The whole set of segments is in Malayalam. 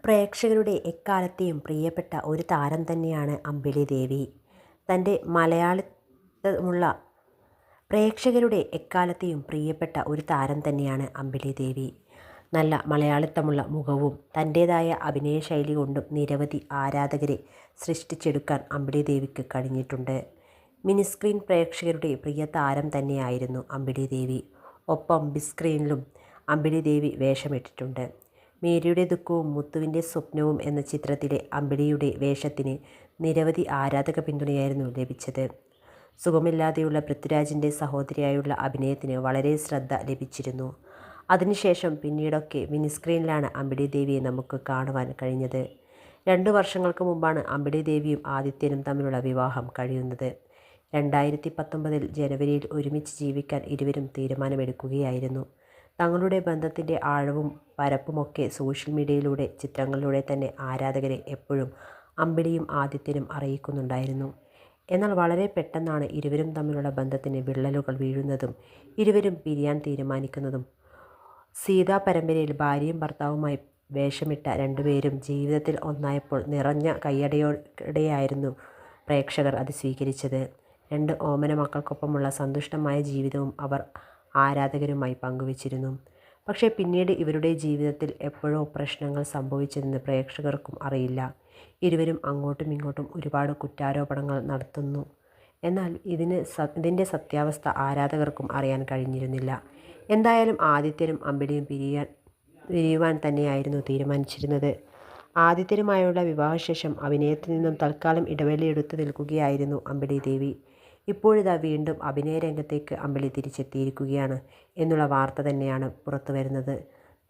പ്രേക്ഷകരുടെ എക്കാലത്തെയും പ്രിയപ്പെട്ട ഒരു താരം തന്നെയാണ് അമ്പിളി ദേവി. തൻ്റെ മലയാളമുള്ള പ്രേക്ഷകരുടെ എക്കാലത്തെയും പ്രിയപ്പെട്ട ഒരു താരം തന്നെയാണ് അമ്പിളി ദേവി. നല്ല മലയാളിത്തമുള്ള മുഖവും തൻ്റേതായ അഭിനയ ശൈലി കൊണ്ടും നിരവധി ആരാധകരെ സൃഷ്ടിച്ചെടുക്കാൻ അമ്പിളി ദേവിക്ക് കഴിഞ്ഞിട്ടുണ്ട്. മിനിസ്ക്രീൻ പ്രേക്ഷകരുടെ പ്രിയ താരം തന്നെയായിരുന്നു അമ്പിളി ദേവി. ഒപ്പം ബിഗ്-സ്ക്രീനിലും അമ്പിളി ദേവി വേഷമിട്ടിട്ടുണ്ട്. മേരിയുടെ ദുഃഖവും മുത്തുവിൻ്റെ സ്വപ്നവും എന്ന ചിത്രത്തിലെ അമ്പിളിയുടെ വേഷത്തിന് നിരവധി ആരാധക പിന്തുണയായിരുന്നു ലഭിച്ചത്. സുഖമില്ലാതെയുള്ള പൃഥ്വിരാജിൻ്റെ സഹോദരിയായുള്ള അഭിനയത്തിന് വളരെ ശ്രദ്ധ ലഭിച്ചിരുന്നു. അതിനുശേഷം പിന്നീടൊക്കെ മിനിസ്ക്രീനിലാണ് അമ്പിളി ദേവിയെ നമുക്ക് കാണുവാൻ കഴിഞ്ഞത്. 2 വർഷങ്ങൾക്ക് മുമ്പാണ് അമ്പിളി ദേവിയും ആദിത്യനും തമ്മിലുള്ള വിവാഹം കഴിയുന്നത്. 2019 ജനുവരിയിൽ ഒരുമിച്ച് ജീവിക്കാൻ ഇരുവരും തീരുമാനമെടുക്കുകയായിരുന്നു. തങ്ങളുടെ ബന്ധത്തിൻ്റെ ആഴവും പരപ്പുമൊക്കെ സോഷ്യൽ മീഡിയയിലൂടെ ചിത്രങ്ങളിലൂടെ തന്നെ ആരാധകരെ എപ്പോഴും അമ്പിളിയും ആദിത്യനും അറിയിക്കുന്നുണ്ടായിരുന്നു. എന്നാൽ വളരെ പെട്ടെന്നാണ് ഇരുവരും തമ്മിലുള്ള ബന്ധത്തിന് വിള്ളലുകൾ വീഴുന്നതും ഇരുവരും പിരിയാൻ തീരുമാനിക്കുന്നതും. സീതാ പരമ്പരയിൽ ഭാര്യയും ഭർത്താവുമായി വേഷമിട്ട രണ്ടുപേരും ജീവിതത്തിൽ ഒന്നായപ്പോൾ നിറഞ്ഞ കയ്യടിയോടെയായിരുന്നു പ്രേക്ഷകർ അത് സ്വീകരിച്ചത്. 2 ഓമന മക്കൾക്കൊപ്പമുള്ള സന്തുഷ്ടമായ ജീവിതവും അവർ ആരാധകരുമായി പങ്കുവച്ചിരുന്നു. പക്ഷേ പിന്നീട് ഇവരുടെ ജീവിതത്തിൽ എപ്പോഴോ പ്രശ്നങ്ങൾ സംഭവിച്ചതെന്ന് പ്രേക്ഷകർക്കും അറിയില്ല. ഇരുവരും അങ്ങോട്ടും ഇങ്ങോട്ടും ഒരുപാട് കുറ്റാരോപണങ്ങൾ നടത്തുന്നു. എന്നാൽ ഇതിൻ്റെ സത്യാവസ്ഥ ആരാധകർക്കും അറിയാൻ കഴിഞ്ഞിരുന്നില്ല. എന്തായാലും ആദിത്യനും അമ്പിളിയും പിരിയുവാൻ തന്നെയായിരുന്നു തീരുമാനിച്ചിരുന്നത്. ആദിത്യനുമായുള്ള വിവാഹശേഷം അഭിനയത്തിൽ നിന്നും തൽക്കാലം ഇടവേളയെടുത്ത് നിൽക്കുകയായിരുന്നു അമ്പിളി ദേവി. ഇപ്പോഴിതാ വീണ്ടും അഭിനയ രംഗത്തേക്ക് അമ്പിളി തിരിച്ചെത്തിയിരിക്കുകയാണ് എന്നുള്ള വാർത്ത തന്നെയാണ് പുറത്തു വരുന്നത്.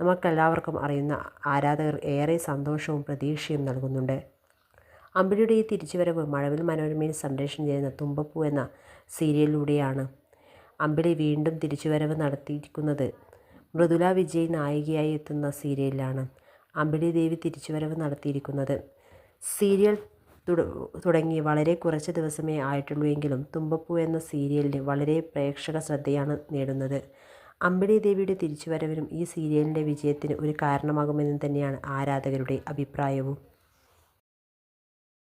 നമുക്കെല്ലാവർക്കും അറിയുന്ന ആരാധകർ ഏറെ സന്തോഷവും പ്രതീക്ഷയും നൽകുന്നുണ്ട്. അമ്പിളിയുടെ ഈ തിരിച്ചുവരവ് മഴവിൽ മനോരമയിൽ സംപ്രേഷണം ചെയ്യുന്ന തുമ്പപ്പൂ എന്ന സീരിയലിലൂടെയാണ്. അമ്പിളി വീണ്ടും തിരിച്ചുവരവ് നടത്തിയിരിക്കുന്നത് മൃദുല വിജയ് നായികയായി എത്തുന്ന സീരിയലിലാണ്. അമ്പിളി ദേവി തിരിച്ചുവരവ് നടത്തിയിരിക്കുന്നത് സീരിയൽ തുടങ്ങി വളരെ കുറച്ച് ദിവസമേ ആയിട്ടുള്ളൂ എങ്കിലും തുമ്പപ്പൂ എന്ന സീരിയലിന് വളരെ പ്രേക്ഷക ശ്രദ്ധയാണ് നേടുന്നത്. അമ്പിളി ദേവിയുടെ തിരിച്ചുവരവിനും ഈ സീരിയലിൻ്റെ വിജയത്തിന് ഒരു കാരണമാകുമെന്ന് തന്നെയാണ് ആരാധകരുടെ അഭിപ്രായവും.